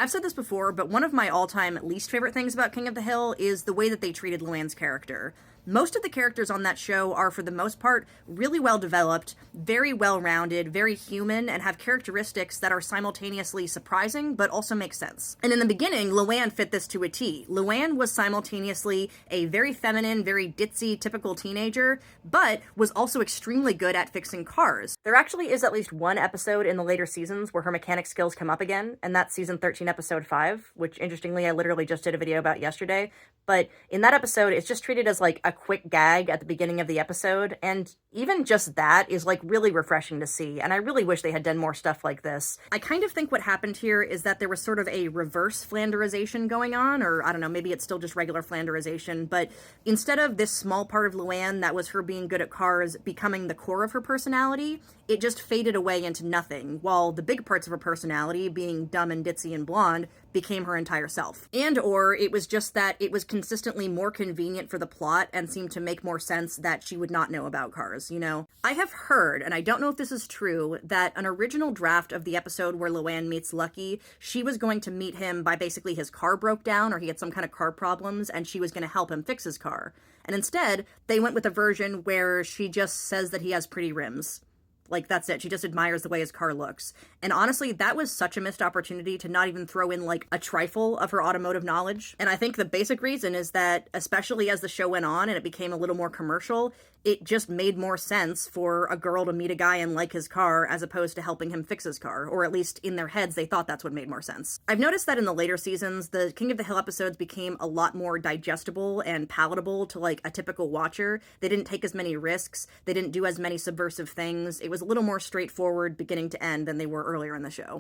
I've said this before, but one of my all-time least favorite things about King of the Hill is the way that they treated Luanne's character. Most of the characters on that show are, for the most part, really well developed, very well rounded, very human, and have characteristics that are simultaneously surprising but also make sense. And in the beginning, Luanne fit this to a T. Luanne was simultaneously a very feminine, very ditzy, typical teenager, but was also extremely good at fixing cars. There actually is at least one episode in the later seasons where her mechanic skills come up again, and that's season 13, episode 5, which interestingly I literally just did a video about yesterday. But in that episode, it's just treated as like a quick gag at the beginning of the episode, and even just that is like really refreshing to see, and I really wish they had done more stuff like this. I kind of think what happened here is that there was sort of a reverse Flanderization going on, or I don't know, maybe it's still just regular Flanderization, but instead of this small part of Luanne that was her being good at cars becoming the core of her personality, it just faded away into nothing, while the big parts of her personality, being dumb and ditzy and blonde, became her entire self. And or it was just that it was consistently more convenient for the plot and seemed to make more sense that she would not know about cars, you know? I have heard, and I don't know if this is true, that an original draft of the episode where Luanne meets Lucky, she was going to meet him by basically his car broke down or he had some kind of car problems and she was going to help him fix his car. And instead, they went with a version where she just says that he has pretty rims. Like, that's it. She just admires the way his car looks. And honestly, that was such a missed opportunity to not even throw in, like, a trifle of her automotive knowledge. And I think the basic reason is that, especially as the show went on and it became a little more commercial, it just made more sense for a girl to meet a guy and like his car as opposed to helping him fix his car. Or at least in their heads, they thought that's what made more sense. I've noticed that in the later seasons, the King of the Hill episodes became a lot more digestible and palatable to, like, a typical watcher. They didn't take as many risks. They didn't do as many subversive things. It was a little more straightforward beginning to end than they were earlier in the show.